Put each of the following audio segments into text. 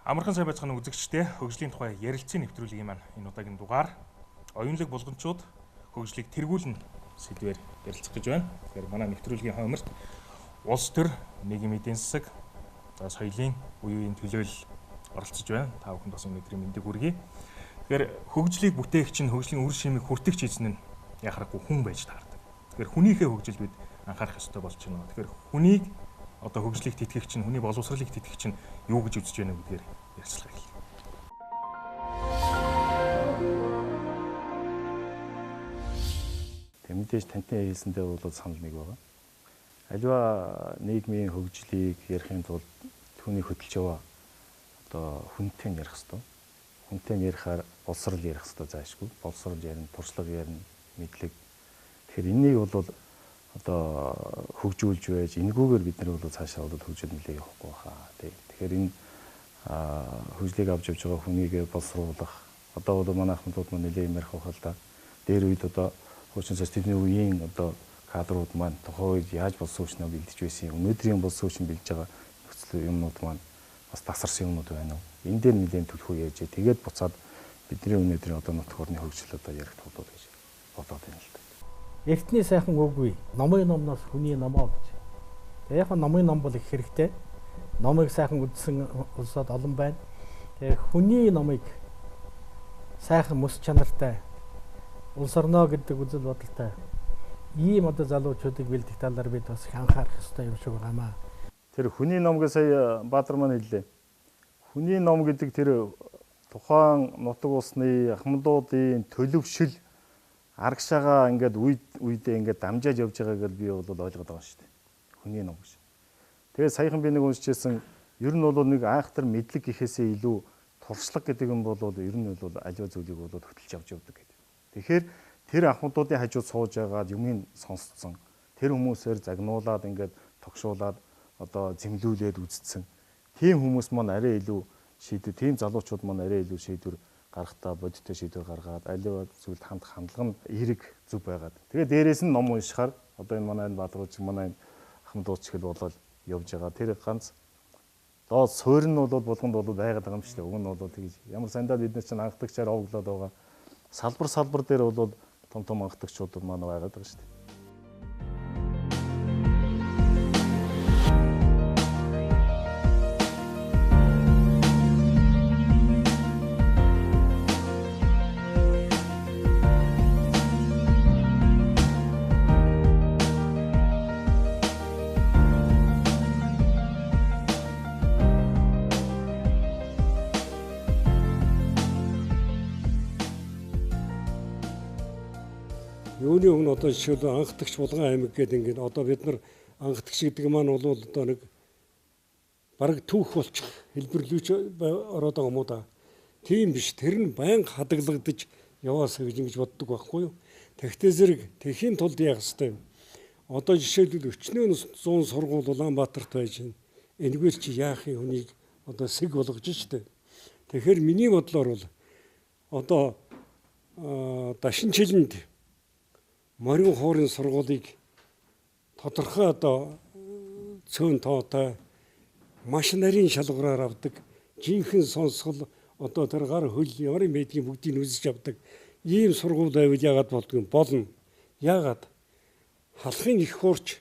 Амархан сайн байцгаана үзэгчдээ хөгжлийн тухай ярилцсан нэвтрүүлгийн маань энэ удаагийн дугаар оюунлаг болгончууд хөгжлийг тэргүүлнэ сэдвээр ярилцах гэж байна. Тэгэхээр манай нэвтрүүлгийн хойморт улс төр, нийгмийн эдийн засаг, соёлын үеийн төлөөлөл оролцож байна. Та бүхэнд бас өнөөдрийн мэндийг хүргэе. Тэгэхээр хөгжлийг бүтээгч нь хөгжлийн үр шимийг хүртэгч эзэн нь яхахгүй хүн байж таардаг. Тэгэхээр хүнийхээ хөгжилд бид анхаарах ёстой болж байна. Тэгэхээр хүнийг одоо хөгжлийг тэтгэгч нь, хүний боловсролыг тэтгэгч нь юу гэж үзэж байна гэдгээр ярилцлага хэлье. Тэг мэдээж тантай хэлсэндээ бол санал нэг байгаа. Аливаа нийгмийн хөгжлийг ярихын тулд түүний хөдөлж яваа одоо хүнтэй ярих хэрэгтэй. Хүнтэй ярихаар боловсрол ярих хэрэгтэй заашгүй. Боловсрол ярина, туршлага ярина, мэдлэг. Тэгэхээр энийг бол одоо хөгжүүлж байж энэгүүгээр бид нар бол цаашаа бол хөгжил нэлээд явахгүй хаа. Тэгэхээр энэ хөгжлийг авч явж байгаа хүнийг боловсруулах одоо бол манай ахмадууд маань нэлээд юм ярих байх л да. Дээр үед одоо хуучин цаас тэдний үеийн одоо кадрууд маань тухайн үед яаж боловсруулснаа бэлдэж байсан. Өнөөдрийн боловсруулж бэлдэж байгаа нөхцөл юмнууд маань бас тасарсан юмнууд байна уу? Энэ дээр нэлээд төлхөө яаж тэгээд буцаад бидний өнөөдрийн одоо нутг орны хөгжил одоо ярих тулд гэж бодоод байна л да. Эртний сайхан үгүй номын номноос хүний номоо гэж. Тэгээ яг номын ном бол их хэрэгтэй. Номыг сайхан үзсэн улсууд олон байна. Тэгээ хүний номыг сайхан мэс чанартай улс орно гэдэг үзэл бодолтой ийм одоо залуучуудыг бэлдэх талаар бид бас анхаарах хэрэгтэй юм шиг байгаамаа. Тэр хүний ном гэж сая Баатар маань хэллээ. Хүний ном гэдэг тэр тухайн нутаг улсны ахмадуудын төлөвшил аргашаага ингээд үедээ ингээд дамжааж явж байгааг л би бол ойлгоод байгаа шүү дээ. Хүний ном гэж. Тэгээд саяхан би нэг уншижсэн ер нь бол нэг айхтар мэдлэг гэхээсээ илүү туршлага гэдэг юм бол ер нь бол аливаа зүйлийг бол хөтлж авч явдаг гэдэг. Тэгэхээр тэр ахмадуудын хажууд сууж байгаад юмыг сонсцсон. Тэр хүмүүсээр загнуулаад ингээд тогшуулаад одоо зэмлүүлээд үзсэн. Тийм хүмүүс маань арай илүү шийдвэр, тийм залуучууд маань арай илүү шийдвэр гарахтаа бодиттой шийдвэр гаргаад аливаа зүйлд хандлага нь эерэг зүв байгаад. Тэгээд дээрээс нь ном уншихаар одоо энэ манай Баатарууч манай ахмадууч хэл болоод явж байгаа. Тэр ганц доод суурь нь бол болгонд бол байгаад байгаа юм шүү дээ. Уг нь бол тэгж ямар сандаа бид нар чинь анхдагчаар овоглоод байгаа. Салбар дээр бол том анхдагчууд маань байгаад байгаа шүү дээ. Юуны өмнө одоо жишээлбэл анхдагч Булган аймаг гэдэг ингээд одоо бид нар анхдагч гэдэг маань бол одоо нэг бараг түүх болчих хэлбэрлүүч ороод байгаа юм уу да. Тийм биш. Тэр нь байнга хадгалагдаж яваасаа гэж ингэж боддог байхгүй юу. Тэгтээ зэрэг тэхийн тулд яах ёстой юм. Одоо жишээлбэл өчнөө 100 сургууль Улаанбаатарт байж байна. Энэгээр чи яах юм хүнийг одоо сэг болгож штэ. Тэгэхээр миний бодлоор бол одоо Дашинчилэнд морин хуурын сургуулийг тодорхой одоо цөөн тоотой маш нарийн шалгуураар авдаг, жинхэнэ сонсгол одоо тэр гар хөл ямар юм байдгийг бүгдийг үзэж авдаг ийм сургууль байвал яагаад болдгоо болно. Яагаад халахын их хуурч,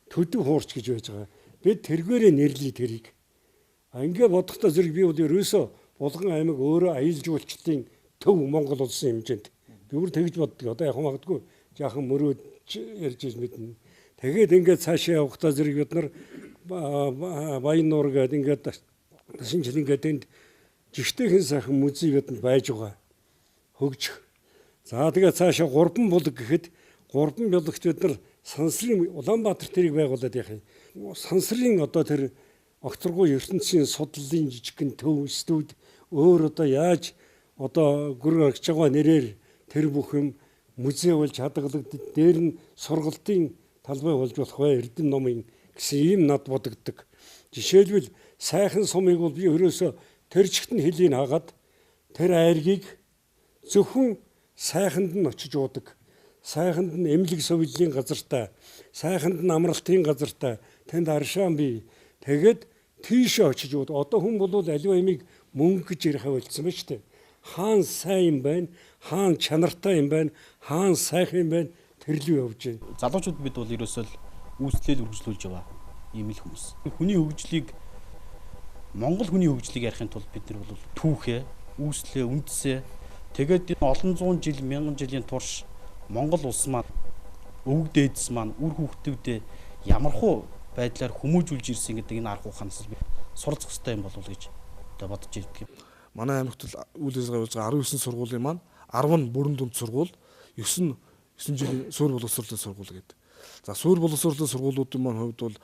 төдөв хуурч гэж байж байгаа. Бид тэргээрээ нэрлэе тэрийг. Ингээ бодохдоо зэрэг би бол ерөөсөө Булган аймаг өөрөө аялал жуулчлалын төв Монгол улсын хэмжээнд би бүр тэгж боддог. Одоо яг магадгүй жаахан мөрөөд ярьж мэднэ. Тэгээд ингээд цаашаа явахдаа зэрэг бид нар Баяннуур гэдэг ингээд Дашинчил ингээд энд жигтэйхэн сайхан музей бидэнд байж байгаа. Хөгжих. За тэгээд цаашаа Гурван булаг гэхэд Гурван булагт бид нар сансрын Улаанбаатар тэрийг байгуулад яах юм. Сансрын одоо тэр огторгуй ертөнцийн судлалын жижигхэн төв студ өөр одоо яаж одоо гүр аргаж байгаа нэрээр тэр бүх юм музей болж хадгалагддаг. Дээр нь сургалтын талбай болж болох бай Эрдэнэ номын гэсэн ийм над бодогддог. Жишээлбэл сайхан сумыг бол би ерөөсөө тэр чигт нь хэлийг хагаад тэр айргийг зөвхөн сайханд нь очиж уудаг. Сайханд нь эмнэлэг совлын газартай, сайханд нь амралтын газартай, тэнд аршаан бий. Тэгээд тийшээ очиж ууд. Одоо хүн бол аливаа ямиг мөнгө гэж яриахаа болцсон ба штэ. Хаан сайн юм байна, хаан чанартай юм байна, хаан сайхан юм байна, тэрлүү явж байна. Залуучууд бид бол ерөөсөө үүслэл үргэлжлүүлж байгаа ийм л хүмүүс. Хүний хөгжлийг Монгол хүний хөгжлийг ярихын тулд бид нар бол түүхээ, үүслээ, үндсээ тэгээд энэ олон зуун жил, мянган жилийн турш Монгол улс маань өвөг дээдс маань үр хүүхдүүдэд ямархуу байдлаар хүмүүжүүлж ирсэн гэдэг энэ арга ухаанаас суралцах хэрэгтэй юм болов уу гэж одоо бодож ирдэг. Манай аймагт үйл ажиллагаа явуулж байгаа 19 сургуулийн маань 10 нь бүрэн дүнд сургууль, 9 жилийн суурь боловсролын сургууль гэдэг. За суурь боловсролын сургуулиудын маань хувьд бол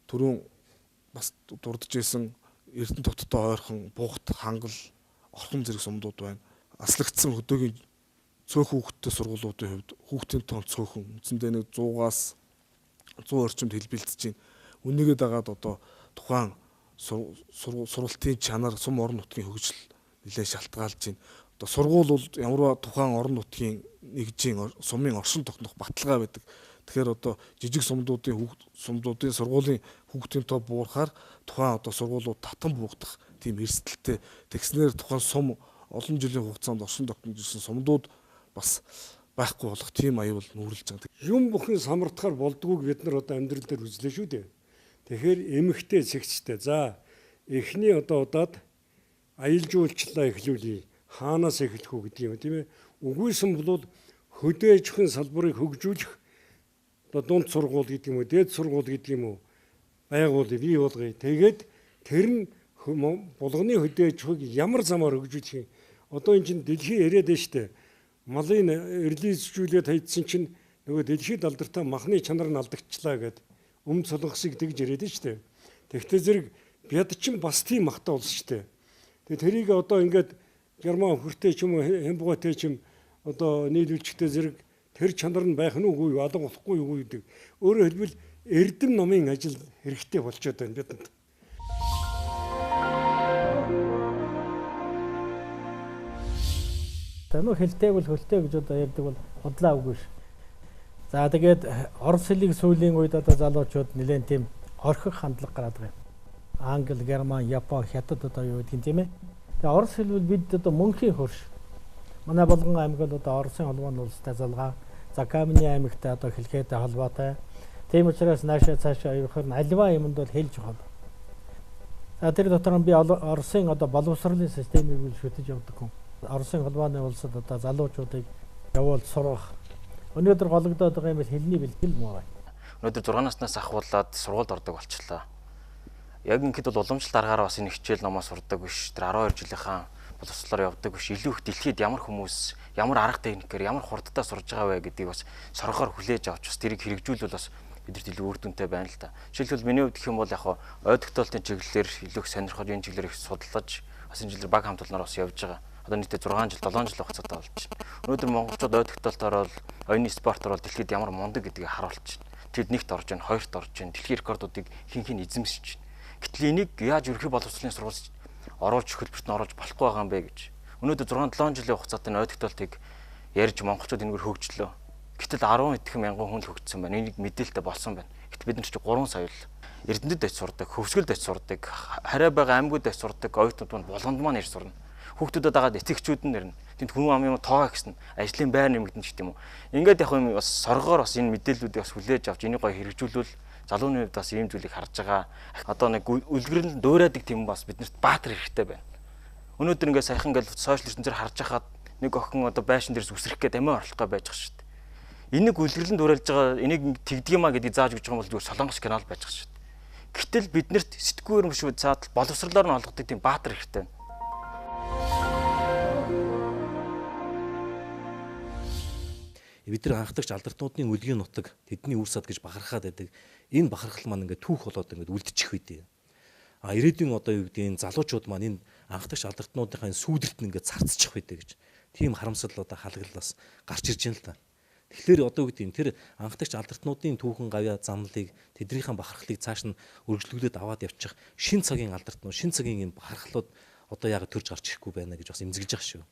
түрүүн бас дурдж ирсэн Эрдэнэ тогттой ойрхон Бугт, Хангал, Орхон зэрэг сумдууд байна. Аслагдсан хөдөөгийн цөөхөн хүүхдтэй сургуулиудын хувьд хүүхдийн тоон цөөхөн үндсэндээ нэг 100-аас 100 орчимд хэлбэлцэж байна. Үнийгээ дагаад одоо тухайн сургалтын чанар, сум орон нутгийн хөгжил нэлээд шалтгаалж байна. Одоо сургууль бол ямарваа тухайн орон нутгийн нэгжийн сумын оршин тогтнох баталгаа байдаг. Тэгэхээр одоо жижиг сумдуудын сургуулийн хүүхдийн тоо буурахаар тухайн одоо сургуулиуд татан буугдах тийм эрсдэлтэй. Тэгснээр тухайн сум олон жилийн хугацаанд оршин тогтнож ирсэн сумдууд бас байхгүй болох тийм аюул нүүрлж байгаа. Юм бүхэн самардахаар болдгоог бид нар одоо амьдрал дээр үзлээ шүү дээ. Тэгэхээр эмэгтэй цэгцтэй. За эхний одоо удаад аялал жуулчлалаа эхлүүлье. Хаанаас эхлэх үү гэдэг юм тийм ээ. Үгүйсэн бол хөдөө аж ахуйн салбарыг хөгжүүлэх одоо дунд сургууль гэдэг юм уу, дээд сургууль гэдэг юм уу байгуулъя, бий болгоё. Тэгээд тэр нь булганы хөдөө аж ахуйг ямар замаар хөгжүүлэх юм. Одоо энэ чинь дэлхий яриад байна шүү дээ. Малын релизжүүлээд хайдсан чинь нөгөө дэлхийд алдартай махны чанар нь алдагчлаа гэд солонгосыг тэгж яриад байна шүү дээ. Тэгтээ зэрэг бяд чинь бас тийм махтай улс шүү дээ. Тэгээ тэрийг одоо ингээд герман хөртэй ч юм уу хямбгаатай ч юм одоо нийлүүлчихтэй зэрэг тэр чанар нь байх нь үгүй юу, алга болохгүй юу гэдэг. Өөрөөр хэлбэл эрдэм номын ажил хэрэгтэй болчиход байна бидэнд. Тануу хэлтэйг бол хөлтэй гэж одоо ярьдаг бол бодлоо үгүй ш. За тэгээд орос хэлийг сүүлийн үед одоо залуучууд нэлээд тийм орхих хандлага гараад байгаа юм. Англи, Герман, Япон, Хятад одоо юу гэдэг юм тийм ээ. Тэгээд орос хэл бол бид одоо мөнхийн хөрш. Манай Болгон аймаг бол одоо Оросын холбооны улстай залгаа. За Камны аймагтай одоо хэлхээтэй холбоотой. Тийм учраас наашаа цаашаа явахаар аливаа юмд бол хэлж байгаа. За тэр дотор нь би Оросын одоо боловсролын системийг шүтэж явдаг хүн. Оросын холбооны улсад одоо залуучуудыг явуул сургах. Өнөөдөр гологдоод байгаа юм бол хэлний бэлтгэл муу байна. Өнөөдөр 6 наснаас ахуулаад сургуульд ордог болчихлоо. Яг ингээд бол уламжлалт аргаараа бас энэ хичээл номоо сурдаг биш. Тэр 12 жилийнхаа боловсролоор явдаг биш. Илүү их дэлхийд ямар хүмүүс, ямар арга техникээр, ямар хурдтай сурж байгаа вэ гэдгийг бас соргоор хүлээж авч бас тэрийг хэрэгжүүлвэл бас бидэрт илүү үр дүнтэй байна л да. Жишээлбэл миний хувьд гэх юм бол яг ой тогтоолтын чиглэлээр илүү их сонирхож энэ чиглэлээр их судалж бас энэ чиглэлээр баг хамтлагаар бас явж байгаа. Одоо нийтдээ 6 жил, 7 жил хугацаатай болж байна. Өнөөдөр монголчууд ой тогтоолтоор бол оюуны спортоор бол дэлхийд ямар мундаг гэдгийг харуулж байна. Тэд нэгт орж байна, хоёрт орж байна. Дэлхийн рекордуудыг хин эзэмсэж байна. Гэтэл энийг яаж ерөнхий боловсролын сургуульд оруулж хөтөлбөрт нь оруулж болохгүй байгаа юм бэ гэж. Өнөөдөр 6-7 жилийн хугацаатай ой тогтоолтыг ярьж монголчууд энэгээр хөгжлөө. Гэтэл 10 эдхэн мянган хүн л хөгжсөн байна. Энийг мэдээлэлтэй болсон байна. Гэтэл бид нар чи 3 сая л Эрдэнэтэд очиж сурдаг, Хөвсгөлд очиж сурдаг, хараа байгаа аймагуд очиж сурдаг, оюутнууд маань болгонд маань ирж сурна. Хүүхдүүдэд дагаад эцэгчүүд нь нэрнэ. Тэнд хүн ам юм тоо гэсэн ажлын байр нэмэгдэн ч гэдэм үү. Ингээд яг юм бас соргоор бас энэ мэдээллүүдийг бас хүлээж авч энийг гоё хэрэгжүүлвэл залууны хувьд бас ийм зүйлийг харж байгаа. Одоо нэг үлгэрэл дуурайдаг тийм бас биднэрт баатар хэрэгтэй байна. Өнөөдөр ингээд саяхан ингээд сошиал ертөнцөөр харж байхад нэг охин одоо байшин дээрс үсрэх гээд амиа орлох гэж байж байгаа шүү дээ. Энийг үлгэрлэн дуурайлж байгаа, энийг тэгдэг юмаа гэдгийг зааж өгч байгаа юм бол зүгээр солонгос кинол байж байгаа шүү дээ. Гэтэл биднэрт сэтгүүр юм шүү цаадал боловсрлоор нь олгодог тийм баатар хэрэгтэй байна. Бид нар анхдагч алдартнуудын үлгийн нутаг тэдний үр сад гэж бахархаад байдаг. Энэ бахархал маань ингээд түүх болоод ингээд үлдчих үедээ. Ирээдүйн одоо юу гэдэг энэ залуучууд маань энэ анхдагч алдартнуудынхаа сүйдэлт нь ингээд царцчих үедээ гэж. Тийм харамсал одоо халаглал бас гарч ирж байна л да. Тэгэхээр одоо юу гэдэг энэ тэр анхдагч алдартнуудын түүхэн гавья замналыг тэднийхэн бахархлыг цааш нь үргэлжлүүлээд аваад явчих шин цагийн алдартнууд, шин цагийн энэ бахархлууд одоо яг төрж гарч ирэхгүй байна гэж бас эмзэглэж байгаа шүү.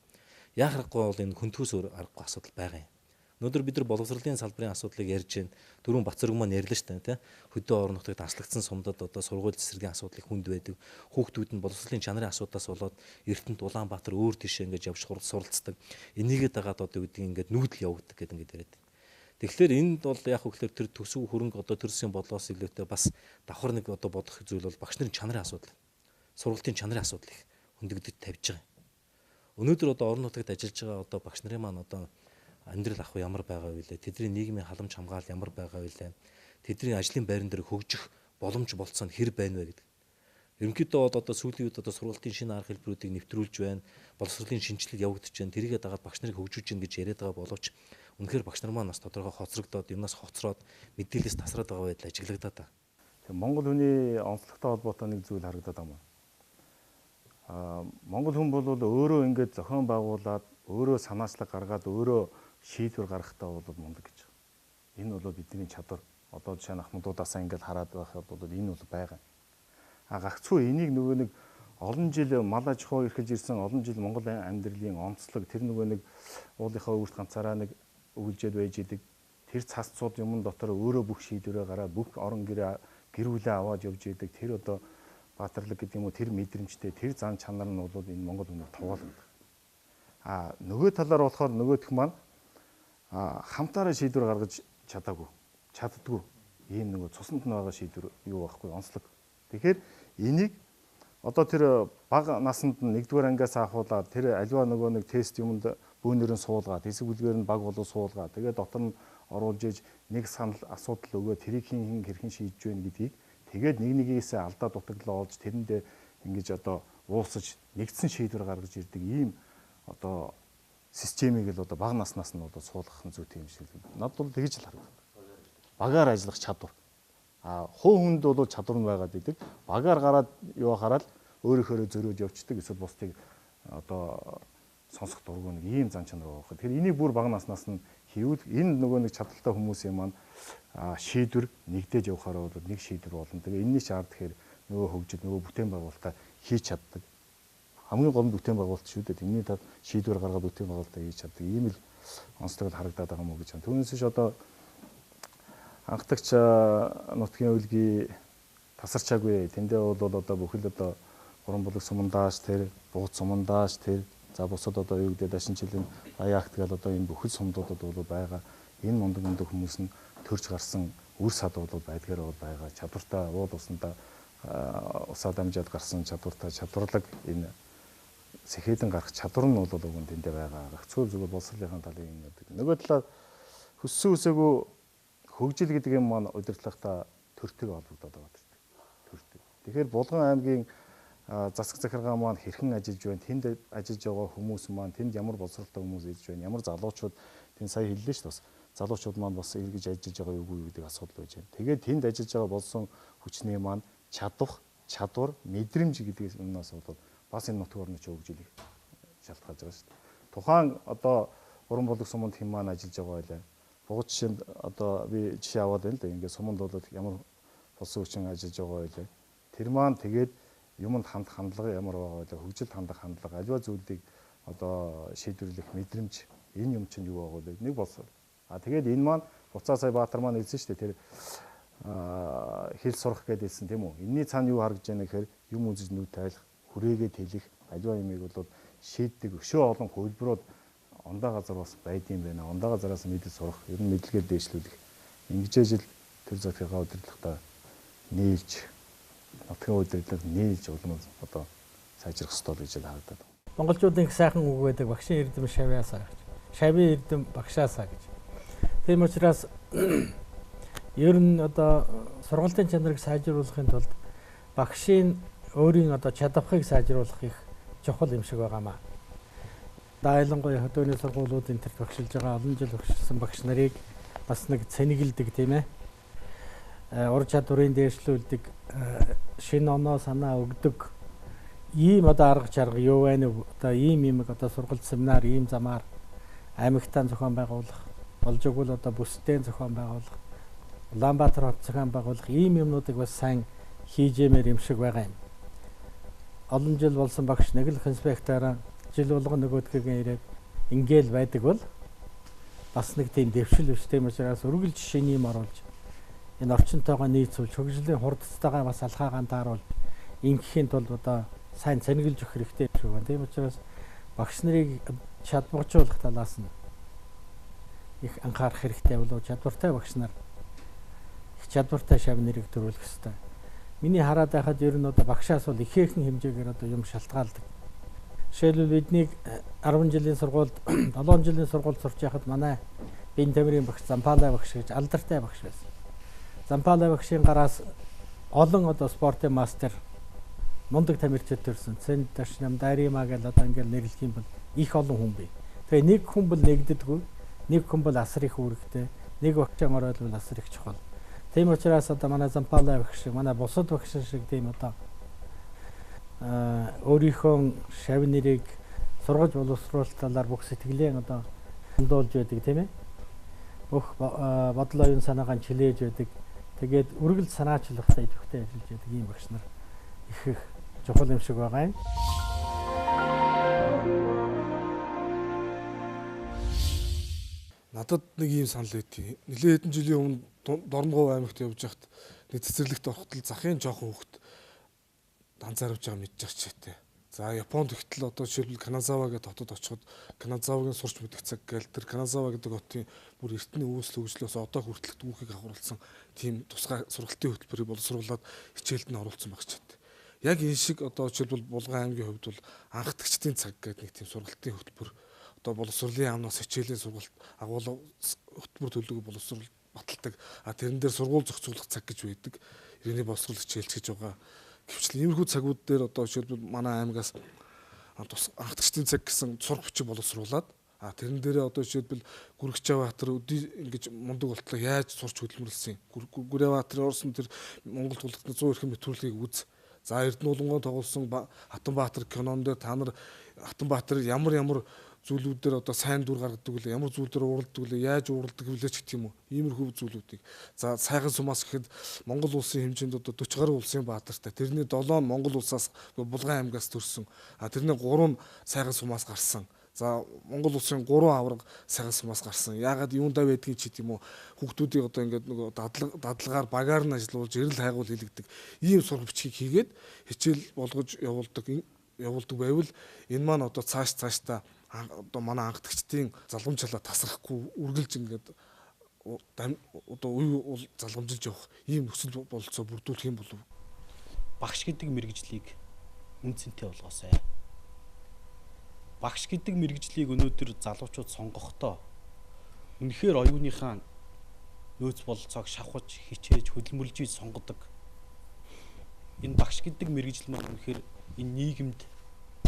Яг харахгүй бол энэ хөнтөөс аргагүй асуудал байгаа юм. Өнөөдөр бид нар боловсролын салбарын асуудлыг ярьж байна. Дөрөв Бацэрэг маань ярьлаа шүү дээ, тий. Хөдөө орон нутагт таслагдсан сумдад одоо сургууль цэцэрлэгийн асуудлыг хүнд байдаг. Хүүхдүүд нь боловсролын чанарын асуудаас болоод Эрдэнэт Улаанбаатар өөр тийшээ ингэж явж суралцдаг. Энийгээ дагаад одоо үгдийг ингэж нүүдэл явагддаг гэдэг ингэж яриад. Тэгэхээр энд бол яг хөглөр тэр төсөв хөрөнгө одоо төрсөн бодлоос илүүтэй бас давхар нэг одоо бодох зүйл бол багш нарын чанарын асуудал. Сургалтын чанарын асуудлыг хөндөгдөж тавьж байгаа. Өнөөдөр одоо орон нутагт ажиллаж байгаа одоо багш нарын маань одоо амьдрал ах ямар байгаа вэ? Тэдний нийгмийн халамж хамгаалал ямар байгаа вэ? Тэдний ажлын байран дээр хөгжих боломж болцоо нь хэр байна вэ гэдэг. Ерөнхийдөө одоо сүүлийн үед одоо сургалтын шинэ арга хэлбэрүүдийг нэвтрүүлж байна. Боловсролын шинжилгээ явагдаж байна. Тэрийгээ дагаад багш нарыг хөгжүүлж гин гэж яриад байгаа боловч үнэхээр багш нар маань бас тодорхой хоцрогдоод юмнаас хоцроод мэдээлэлээс тасраад байгаа байдал ажиглагдаад байна. Тэгээ Монгол хүний онцлогтой холбоотой нэг зүйл харагдаад байна. Монгол хүн бол өөрөө ингээд зохион байгуулад өөрөө санаачлаг гаргаад өөрөө шийдвэр гаргахтаа бол мундаг гэж. Энэ бол бидний чадвар. Одоо жишээ нь Ахмадуудаасаа ингээд хараад байхад бол энэ бол байгаа. Гагцхүү энийг нөгөө нэг олон жил мал аж ахуй эрхэлж ирсэн олон жил Монгол амьдралын онцлог тэр нөгөө нэг уулынхаа өвөрт ганцаараа нэг өгүүлжэд байж идэг. Тэр цасцууд юм дотор өөрөө бүх шийдвэрээ гараад бүх орон гэр бүлээ аваад явж идэг. Тэр одоо баатарлаг гэдэг юм уу тэр мэдрэмжтэй тэр зан чанар нь бол энэ Монгол хүнийг товоолдог. Нөгөө талаар болохоор нөгөөх маань хамтаараа шийдвэр гаргаж чаддаггүй. Ийм нөгөө цуснд нь байгаа шийдвэр юу байхгүй онцлог. Тэгэхээр энийг одоо тэр бага наснд нь 1-р ангиас ахуулаад тэр аливаа нөгөө нэг тест юмд бөөнөрөн суулгаад хэсэг бүлгээр нь баг болов суулгаад тэгээд дотор нь оруулж иж нэг санал асуудал өгөө тэрийг хин хэрхэн шийдэж байна гэдгийг тэгээд нэгнээс алдаа дутагдлаа олж тэрэндээ ингэж одоо уусаж нэгдсэн шийдвэр гаргаж ирдэг ийм одоо системийг л одоо бага наснаас нь одоо суулгах нь зүйтэй юм шиг надад бол тэгж л харагдав. Багаар ажиллах чадвар. Хуу хүнд бол чадвар нь байгаад идэг. Багаар гараад юу хараад өөрийнхөө зөрөөд явцдаг эсвэл бусдыг одоо сонсох дургүй нэг ийм зан чанар байгаа. Тэгэхээр энийг бүр бага наснаас нь хийвэл энэ нөгөө нэг чадaltaй хүмүүсийн маань шийдвэр нэгдэж явахаар бол нэг шийдвэр болно. Тэгээ энэний шаард тэгэхээр нөгөө хөгжил нөгөө бүтээн байгуулалтаа хийж чаддаг. Хамгийн гол нь бүтээн байгуулалт шүү дээ. Энэний тав шийдвэр гаргаад бүтээн байгуулалтаа хийж чаддаг. Ийм л онцлог харагдаад байгаа юм уу гэж байна. Түүнээс биш одоо анхдагч нутгийн өвлгийн тасарчаагүй. Тэндээ бол одоо бүхэл одоо гурван булаг сумандааш тэр бууц сумандааш тэр за бусад одоо юу гэдэг дашин жилийн аяагт гал одоо энэ бүхэл сумдуудад бол байгаа. Энэ мундаг хүмүүс нь төрж гарсан үр сад бол байдгаар бол байгаа. Чадвартай уул усандаа усаа дамжаад гарсан чадварлаг энэ сэхэдэн гарах чадвар нь бол өгөн тэндээ байгаа. Гагцхүү зүгээр боловсролын талын юм гэдэг. Нөгөө талаар хөссөн үсээгүй хөгжил гэдэг юм маань удирдлагатай төртөг холбогдоод байгаа гэдэг. Төртөг. Тэгэхээр Булган аймгийн засаг захиргаа маань хэрхэн ажиллаж байна? Тэнд ажиллаж байгаа хүмүүс маань тэнд ямар боловсролтой хүмүүс ирж байна? Ямар залуучууд тэнд сая хэллээ шүү дээ бас. Залуучууд маань бас эргэж ажиллаж байгаа юу гэдэг асуудал байж байна. Тэгээд тэнд ажиллаж байгаа болсон хүчний маань чадвар, мэдрэмж гэдэг юмнаас бол бас энэ нутаг орны хөгжлийг шалтгаалж байгаа шүү дээ. Тухайн одоо гурван булаг суманд хэн маань ажиллаж байгаа байлаа. Богд жишээнд одоо би жишээ аваад байна л да. Ингээд суманд бол ямар болсон хүчин ажиллаж байгаа байлаа. Тэр маань тэгээд юмд хандлага ямар байгаа байлаа. Хөгжилд хандах хандлага, аливаа зүйлийг одоо шийдвэрлэх мэдрэмж энэ юм чинь юу байгаа вэ? Нэг болсон. Тэгээд энэ маань буцаа сая Баатар маань хэлсэн шүү дээ. Тэр хэл сурах гэдээсэн тийм үү? Энийний цаана юу харагдж байна гэхээр юм үзэж нүд тайлах, хүрээгээд хэлэх, аливаа юмыг бол шийддэг өшөө олон хөлбөрөд ондоо газар бас байдсан байна. Ондоо газараас мэдээ сурах, ер нь мэдлэгээр дээшлүүлэх. Ингэж жил тэр захиргаа удирдлагатай нээлж, нутгийн удирдлага нээлж улам одоо сайжрах ёстой гэж харагдаад байна. Монголчуудын их сайхан үг байдаг багшийн эрдэм шавьяасаа гэж. Шавийн эрдэм багшаасаа гэж. Тийм учраас ер нь одоо сургалтын чанарыг сайжруулахын тулд багшийн өөрийн одоо чадварыг сайжруулах их чухал юм шиг байгаамаа. Дайлангуй хөдөөний сургуулиудын тэр багшилж байгаа олон жил багшилсан багш нарыг бас нэг цэнгэлдэг тийм ээ. Ур чадварыг дээшлүүлдэг, шинэ оноо санаа өгдөг ийм одоо арга чарга юу байна вэ? Одоо ийм юм одоо сургалт семинар ийм замаар аймагтаа зохион байгуулах, болж өгвөл одоо бүсдээ зохион байгуулах, Улаанбаатар хот зохион байгуулах ийм юмнуудыг бас сайн хийжэмээр юм шиг байгаа юм. Олон жил болсон багш нэг л конспектаараа жил болгон нөгөөдгөө ирээд ингээл байдаг бол бас нэг тийм дэвшил биш. Тийм учраас үргэлж шиний юм оруулж энэ орчинтойгоо нийцүүлж хөгжлийн хурдцтайгаа бас алхаагаан тааруулж ингэхийн тулд одоо сайн цэнгэлж өгөх хэрэгтэй шүү байна. Тийм учраас багш нарыг чадваржуулах талаас нь их анхаарах хэрэгтэй болов чадвартай багш нар их чадвартай шав нэрийг төрүүлэх хэрэгтэй. Миний хараад байхад ер нь одоо багшаас бол ихээхэн хэмжээгээр одоо юм шалтгаалдаг. Жишээлбэл биднийг 10 жилийн сургуульд 7 жилийн сургуульд сурч байхад манай биеийн тамирын багш Зампалай багш гэж алдартай багш байсан. Зампалай багшийн гараас олон одоо спортын мастер мундаг тамирчид төрсөн. Цэнд Дашнам Дарима гэж одоо ингээл нэрлэх юм бол их олон хүн бий. Тэгээ нэг хүн бол нэгддэггүй, нэг хүн бол асар их үүрэгтэй, нэг багшаа моройлбол асар их чухал. Тийм учраас одоо манай Зампалай багш, манай бусад багш шиг тийм одоо өөрийнхөө шав нэрийг сургаж боловсруулах талаар бүх сэтгэлээ одоо хандуулж байдаг тийм ээ. Бүх бодол оюун санаагаа чилээж байдаг. Тэгээд үргэлж санаачлахтай идэвхтэй ажиллаж байдаг ийм багш нар их чухал юм шиг байгаа юм. Надад нэг ийм санал байдгийг. Нэлээд хэдэн жилийн өмнө Дорногов аймагт явж байхад нэг цэцэрлэгт орохтол захын жоохон хөвгт данцаарвж байгаа мэдчих чийтэй. За Японд ихтэл одоо жишээлбэл Каназава гэдэг хотод очиход Каназавагийн сурч мэдэх цаг гээл тэр Каназава гэдэг хотын бүр эртний үүсэл хөгжлөөс одоо хүртэлх түүхийг агуулсан тийм тусгай сургалтын хөтөлбөрийг боловсруулад хичээлд нь оруулсан багч чад. Яг энэ шиг одоо жишээлбэл Булган аймгийн хувьд бол анхдагчдын цаг гэдэг нэг тийм сургалтын хөтөлбөр одоо боловсруулалтын яамнаас хичээлийн сургалт агуулга хөтөлбөр төлөвлөгөө боловсруул баталдаг. Тэрэн дээр сургууль зохицуулах цаг гэж байдаг. Иргэний боловсруул хичээлч гэж байгаа. Гэвч иймэрхүү цагууд дээр одоо жишээлбэл манай аймагаас анхдагчдын цаг гэсэн сурах бичиг боловсруулад тэрэн дээрээ одоо жишээлбэл Гүрэгчбаатар өдий ингэж мундаг болтлоо яаж сурч хөдөлмөрлсөн. Гүрэгбаатарын орсон тэр Монгол тулгын 100 эрхэм нэвтрүүлгийг үз. За Эрдэнэ улаан тоглосон Хатанбаатар кинон дээр та нар Хатанбаатар ямар зүйлүүдээр одоо сайн дүр гаргадаг вэ? Ямар зүйлээр уурладаг вэ? Яаж уурладаг вэ ч гэх юм уу. Иймэрхүү зүйлүүдийг. За сайхан сумаас гэхэд Монгол улсын хэмжээнд одоо 40 гаруй улсын баатартай. Тэрний 7 нь Монгол улсаас Булган аймгаас төрсөн. Тэрний 3 нь сайхан сумаас гарсан. За Монгол улсын 3 авраг сайхан сумаас гарсан. Яагаад юундаа байдгийг ч гэдэм үү. Хүүхдүүдийг одоо ингээд нөгөө дадлагаар багаар нь ажиллуулж эрэл хайгуул хийлэгдэг. Ийм сурах бичгийг хийгээд хичээл болгож явуулдаг байвал энэ маань одоо цаашдаа одоо манай анхдагчдын залгамжлалаа тасрахгүй үргэлж ингээд одоо үе залгамжилж явах ийм нөхцөл бололцоо бүрдүүлэх юм болов. Багш гэдэг мэргэжлийг үнцэнтэй болгоосай. Багш гэдэг мэргэжлийг өнөөдөр залуучууд сонгохдоо үнэхээр оюуныхаа нөөц бололцоог шавхаж хичээж хөдөлмөрлж сонгодог. Энэ багш гэдэг мэргэжил маань үнэхээр энэ нийгэмд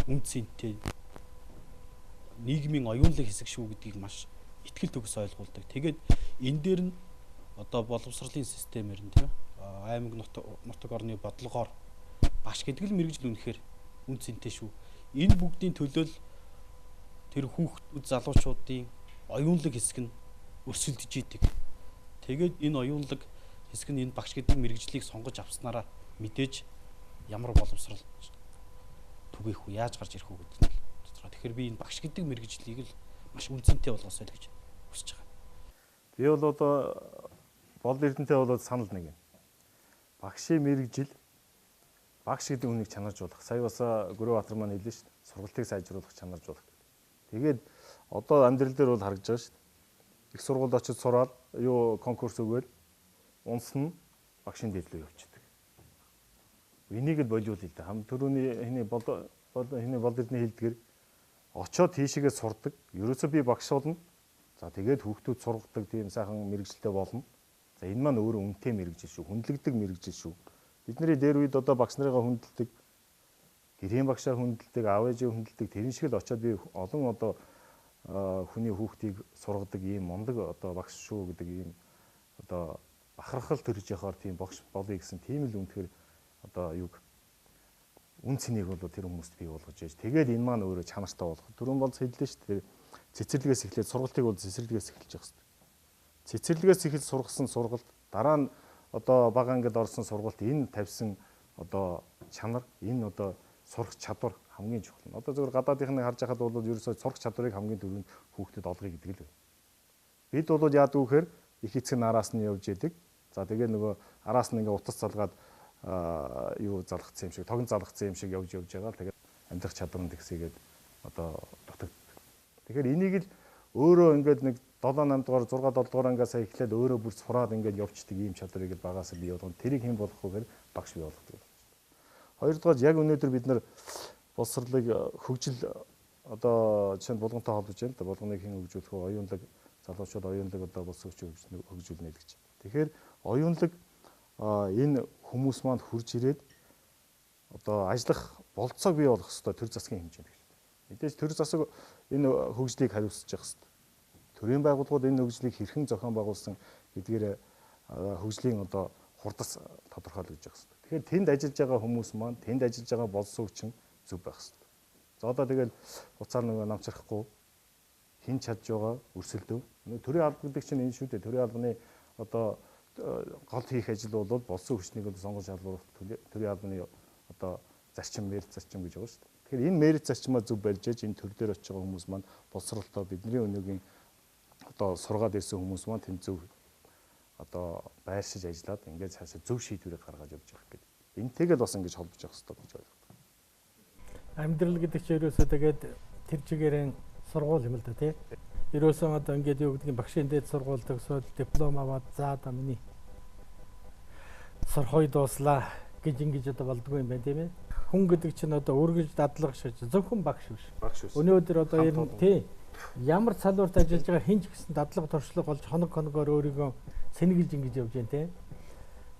үнцэнтэй нийгмийн оюунлаг хэсэг шүү гэдгийг маш ихтгэл төгс ойлгуулдаг. Тэгээд энэ дээр нь одоо боловсролын системээр нь тийм аймаг нутаг орны бодлогоор багш гэдэг л мэргэжил үнэхээр үнцэнтэй шүү. Энэ бүгдийн төлөөл тэр хүүхдүүд залуучуудын оюунлаг хэсэг нь өрсөлдөж идэг. Тэгээд энэ оюунлаг хэсэг нь энэ багш гэдэг мэргэжлийг сонгож авснараа мэдээж ямар боловсрол түгээх үү, яаж гарч ирэх үү гэдэг нь. Тэгэхээр би энэ багш гэдэг мэргэжлийг л маш үнцэнтэй болгосоо л гэж хүсэж байгаа. Би бол одоо бол эрдэнтэй болоод санал нэг юм. Багшийн мэргэжил багш гэдэг үнийг чанаржуулах. Сая бас Гүрэгбаатар маань хэллээ шүү дээ. Сургалтыг сайжруулах, чанаржуулах. Тэгээд одоо амьдрал дээр бол харагдж байгаа шүү дээ. Их сургуульд очиж сураад конкурс өгөөл унсна багшийн дэвлүү явчихдаг. Энийг л болиул хэлдэг. Хам төрөний хэний бол эрдэнэ хэлдгэр очоод тийшээгээ сурдаг. Ерөөсөө би багш болно. За тэгээд хүүхдүүд сургадаг тийм сайхан мэрэгжилтэй болно. За энэ маань өөрөө үнэтэй мэрэгжил шүү. Хүндлэгдэг мэрэгжил шүү. Бидний дээр үед одоо багш нарыгаа хүндэлдэг, гэрийн багшаа хүндэлдэг, аав ээжээ хүндэлдэг. Тэрэн шиг л очоод би олон одоо хүний хүүхдийг сургадаг ийм мундаг одоо багш шүү гэдэг ийм одоо бахархал төрж яхаар тийм багш болъё гэсэн тийм л үнэхээр одоо юг үн цэнийг бол тэр хүмүүст бий болгож яаж. Тэгээд энэ маань өөрөө чанартай болох. Түрүүн бол хэллээ шүү дээ. Цэцэрлэгээс эхлээд сургалтыг бол цэцэрлэгээс эхэлж явах хэрэгтэй. Цэцэрлэгээс эхэлж сургасан сургалт дараа нь одоо бага ангид орсон сургалт энэ тавьсан одоо чанар энэ одоо сурах чадвар хамгийн чухал. Одоо зөвхөн гадаадынхныг харж байхад бол ерөөсөө сурах чадварыг хамгийн түрүүнд хүүхдэд олгоё гэдэг л байна. Бид бол яадаг вэхээр их эцэг нь араас нь явж идэг. За тэгээ нөгөө араас нь ингээ утас залгаад юу залгацсан юм шиг, тогн залгацсан юм шиг явж байгаа. Тэгээд амьдрах чадвар нь тэгсээгээд одоо дутагддаг. Тэгэхээр энийг л өөрөө ингээд нэг 7 8 дугаар 6 7 дугаар ангиас эхлээд өөрөө бүр сураад ингээд явждаг ийм чадварыг л багаас бий болгоно. Тэрийг хэн болох вэ гэхээр багш бий болгодог. Хоёрдугаар яг өнөөдөр бид нар боловсролыг хөгжил одоо жишээ нь булгантай холбож байна. Булганыг хэн хөгжүүлэх вэ? Оюунлаг залуучууд оюунлаг одоо боловсрогч хөгжүүлнэ л гэж. Тэгэхээр оюунлаг энэ хүмүүс манд хурж ирээд одоо ажиллах болцоог бий болгох хэрэгтэй төр засгийн хэмжээнд гэж. Мэдээж төр засаг энэ хөгжлийг хариуцж явах хэрэгтэй. Төрийн байгууллагууд энэ хөгжлийг хэрхэн зохион байгуулсан гэдгээр хөгжлийн одоо хурдас тодорхойлж явах хэрэгтэй. Тэгэхээр тэнд ажиллаж байгаа хүмүүс маань тэнд ажиллаж байгаа боловсрогч зөв байх хэрэгтэй. За одоо тэгэл уцаар нөгөө намчрахгүй хин чадж байгаа өрсөлдөв. Төрийн алба гэдэг чинь энэ шүү дээ. Төрийн албаны одоо гол хийх ажил бол болсон хүчнийг сонгож шалгуулах төрийн албаны одоо зарчим мэрит зарчим гэж байгаа шүү дээ. Тэгэхээр энэ мэрит зарчмаа зөв барьж ээж энэ төр дээр очиж байгаа хүмүүс маань боловсролтой бидний өнөөгийн одоо сургаад ирсэн хүмүүс маань тэнд зөв одоо байршиж ажиллаад ингээд цаашаа зөв шийдвэрийг гаргаж явж байгаа гэдэг. Энтэйгээ л бас ингэж холбож явах хэрэгтэй гэж ойлгодог. Амьдрал гэдэг чинь ерөөсөө тэгээд тэр чигээрэн сургууль юм л да тий. Ерөөсөө одоо ингээд юу гэдгийг багшийн дээд сургууль төгсөөд диплом аваад за одоо миний сурхой дууслаа гэж ингэж одоо болдгоо юм байна тийм ээ. Хүн гэдэг чинь одоо үргэлж дадлага шиж зөвхөн багш биш. Өнөөдөр одоо ер нь тий ямар салбарт ажиллаж байгаа хинч гэсэн дадлага туршлага болж хоногоор өөрийгөө сэнгэлж ингэж явж байна тий.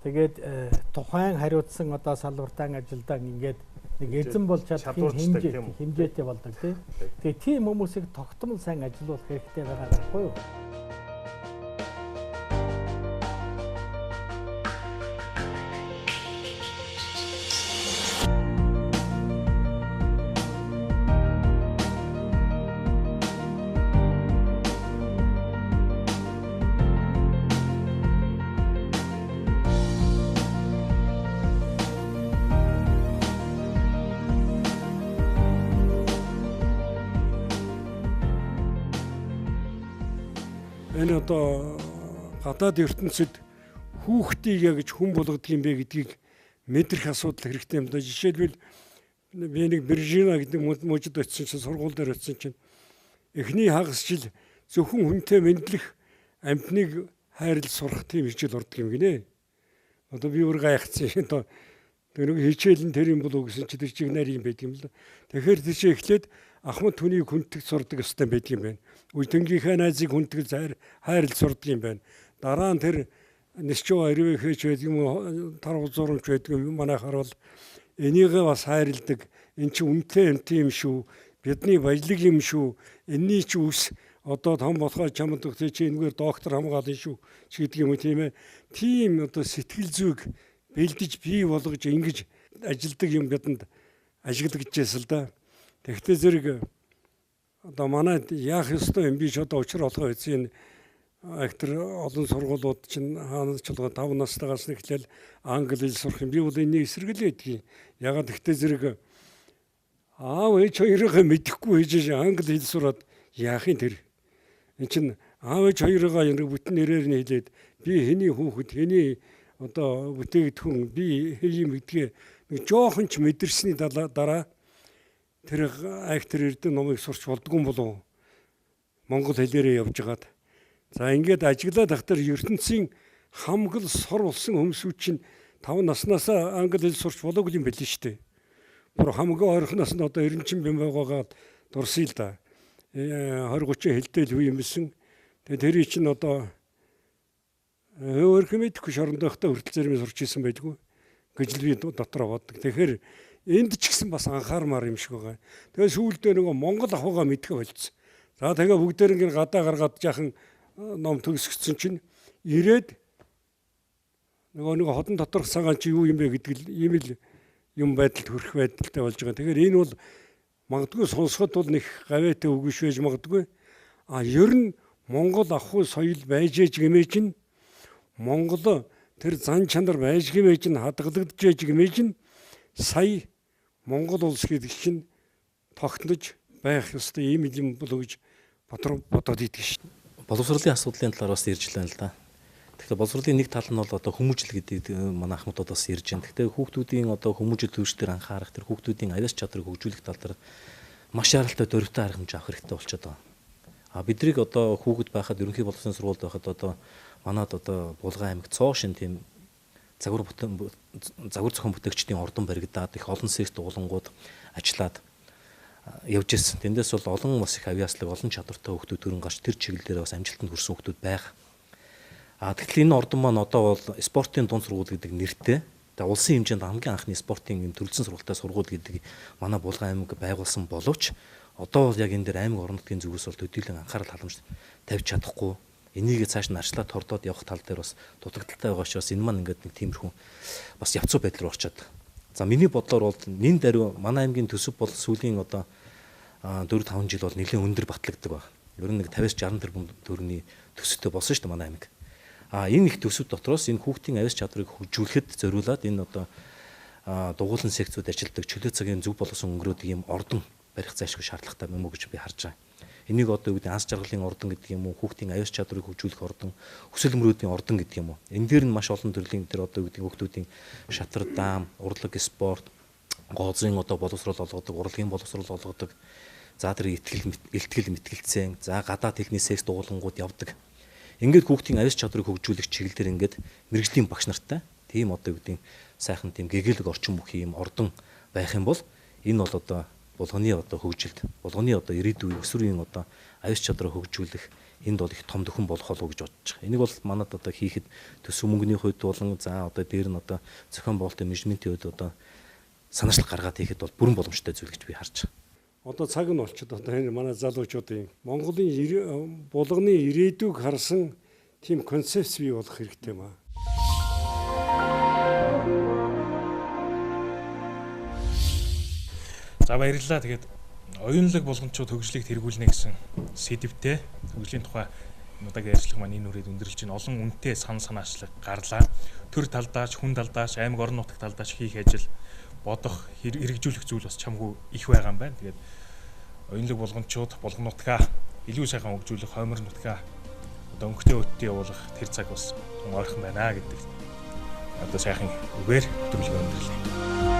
Тэгээд тухайн хариуцсан одоо салбартаа ажилдаа ингээд нэг эзэн болж чадах хэмжээтэй болдог тий. Тэгээд тийм хүмүүсийг тогтмол сайн ажилуулах хэрэгтэй байгаа байхгүй юу? Энэ одоо гадаад ертөнцид хүүхдийг яг хүн болгодог юм бэ гэдгийг мэдрэх асуудал хэрэгтэй юм да. Жишээлбэл би нэг Биржина гэдэг мужид очисон чинь сургууль дээр очисон чинь эхний хагас жил зөвхөн хүнтэй мэдлэх амьтныг хайрлаж сурах тийм хичээл ордог юм гинэ. Одоо би өөр гайхацсан шин одоо тэр нэг хичээл нь тэр юм болов гэсэн чи тэр чиг нарийн байдаг юм л. Тэгэхээр тэр чи эхлээд ахмад түүнийг хүнддэг сурдаг өстэй байдаг юм байна. Үе тэнгийнхээ найзыг хүнддэг хайрлаж сурдаг юм байна. Дараа нь тэр нисчөө ирвэ хийж байдаг юм таргал зурамч байдаг юм манайхаар бол энийгээ бас хайрладаг. Эн чи үнэтэй юм шүү. Бидний баялаг юм шүү. Энийний чи үс одоо том болохоо чамд өгч чи энэгээр доктор хамгаална шүү. Чи гэдэг юм уу тийм ээ. Тийм одоо сэтгэл зүйг бэлдэж бий болгож ингэж ажилдаг юм бидэнд ажиглагдчихсэн л да. Тэгвэл зэрэг одоо манайд яах ёстой юм би ч одоо учир олгоо эзэн актер олон сургуулиуд чинь хаанчлага 5 настайгаас эхлээл англи хэл сурах юм. Би бол энийг эсэргээлээд. Ягаад тэгтээ зэрэг аав ээж хоёроо мэдэхгүй хийж англи хэл сураад яах юм тэр. Энд чинь аав ээж хоёроо яг бүтэн нэрээр нь хэлээд би хэний хүүхэд хэний одоо бүтээгдэхүүн би юм гэдгээ нэг жоохон ч мэдэрсний дараа тэр актер эрдэнэ номыг сурч болдгоо юм болов Монгол хэлээрээ явж гагаад. За ингээд ажиглаад ахтар ертөнцийн хамгал сор болсон хүмүүсүүд чинь 5 наснаас англи хэл сурч болоогүй юм байл шүү дээ. Бүр хамгийн ойрхоноос нь одоо 90 бим байгаагаад дурсъя л да. 20-30 хэлтэй л үе юм бэлсэн. Тэгээ тэр чинь одоо өөрхөн мэдэхгүй шорондохтой хүртэл зэрэг сурч исэн байдгүй гэж л би дотроо боддог. Тэгэхээр энд ч гэсэн бас анхаармаар юм шиг байгаа. Тэгээ сүүлдээ нөгөө Монгол ахуйгаа мэдхэ болцсон. За тэгээ бүгдээр ингэ гадаа гаргаад жаахан ном төгсгсөн чинь ирээд нөгөө хотон доторх цагаан чи юу юм бэ гэдэг л ийм л юм байдалд хүрэх байдалтай болж байгаа. Тэгэхээр энэ бол магадгүй сонсоход бол нэг гавьяатай үгүй швэж магадгүй. Ер нь Монгол ахуй соёл байж ээж гэмээ чинь Монгол тэр зан чанар байж гэмээ чинь хадгалагдж ээж гэмээ чинь сая Монгол улс гэдэг чинь тогтнож байх ёстой ийм юм болов гэж бодоод идэг шин. боловсролын асуудлын талаар бас ирж байна л да. Тэгэхээр боловсролын нэг тал нь бол одоо хүмүүжил гэдэг манай ахмадууд бас ирж байна. Гэхдээ хүүхдүүдийн одоо хүмүүжил төвч дээр анхаарах, тэр хүүхдүүдийн авяас чадрыг хөгжүүлэх тал дээр маш яралтай дөрвтэй арга хэмжээ авах хэрэгтэй болчиход байгаа. Бидрийг одоо хүүхэд байхад ерөнхий боловсролын сургуульд байхад одоо манад одоо Булган аймаг Цоошин тийм загвар зохион бүтээгчдийн ордон баригдаад их олон секц дуулангууд ажиллаад явж ирсэн. Тэндээс бол олон бас их авьяаслаг, олон чадвартай хүүхдүүд төрөн гарч тэр чиглэлээр бас амжилтанд хүрсэн хүүхдүүд байгаа. Тэгтэл энэ ордон маань одоо бол спортын дунд сургууль гэдэг нэртэй. Тэгээ улсын хэмжээнд хамгийн анхны спортын юм төрөлцсөн сургуультай сургууль гэдэг манай Булган аймаг байгуулсан боловч одоо бол яг энэ дээр аймаг орон нутгийн зүгээс бол төдийлөн анхаарал халамж тавьж чадахгүй. Энийг цааш нь арчлаад тордоод явах тал дээр бас дутагдaltaй байгаа учраас энэ маань ингээд нэг тиймэрхүү бас явцуу байдлаар орчод. За миний бодлоор бол нэн даруй манай аймгийн төсөв бол сүүлийн одоо 4-5 жил бол нэлээд өндөр батлагддаг байна. Ер нь нэг 50-60 тэрбум төгрөгийн төсөвтэй болсон шүү дээ манай аймаг. Энэ их төсөв дотроос энэ хүүхдийн авьяас чадрыг хөгжүүлэхэд зориулаад энэ одоо дугуулсан секцүүд ажилтдаг чөлөө цагийн зөв боловсон өнгөрөөд ийм ордон барих зайлшгүй шаардлагатай юм уу гэж би харж байгаа. Энийг одоо үүдээ анс жаргалын ордон гэдэг юм уу, хүүхдийн авьяас чадрыг хөгжүүлэх ордон, өсөл мөрөөдийн ордон гэдэг юм уу. Энэ дээр нь маш олон төрлийн тэр одоо үүдээ хүүхдүүдийн шатар даам, урлаг спорт, гоозын одоо боловсрол олгодог, урлагийн боловсрол олгодог. За тэр ихтгэл мэтгэлцэн, за гадаад хэлний секс дуулангууд явдаг. Ингээд хүүхдийн авьяас чадрыг хөгжүүлэх чиглэлээр ингээд мэрэгжлийн багш нартай тийм одоо үүдээ сайхан тийм гэгээлэг орчин бүх юм ордон байх юм бол энэ бол одоо булганы одоо хөгжилд, булганы одоо ирээдүйн өсвөрийн одоо авьяас чадрыг хөгжүүлэх энд бол их том дөхөн болох болов гэж бодож байгаа. Энийг бол манад одоо хийхэд төсөв мөнгөний хувьд болон за одоо дээр нь одоо зохион байгуулалтын менежментийн хувьд одоо санаачлал гаргаад хийхэд бол бүрэн боломжтой зүйл гэж би харж байгаа. Одоо цаг нь болчиход одоо энэ манай залуучуудын Монголын булганы ирээдүйг харсан тийм концепц бий болох хэрэгтэй маа. За баярлалаа. Тэгээд оюунлаг болгончууд хөгжлийг тэргүүлнэ гэсэн сэдвтэй хөгжлийн тухай удаагийн ярилцлага маань энэ үрээд өндөрлж байна. Олон үнэтэй санаачлаг гарлаа. Төр талдаач, хүн талдаач, аймаг орон нутаг талдаач хийх ажил бодох, хэрэгжүүлэх зүйл бас чамгүй их байгаа юм байна. Тэгээд оюунлаг болгончууд болгон нутгаа илүү сайхан хөгжүүлэх, хоймор нутгаа одоо өнгөтэй өттэй явуулах тэр цаг бас ойрхон байна гэдэг. Одоо сайхан үгээр төлөвлөгөө өндөрлөө.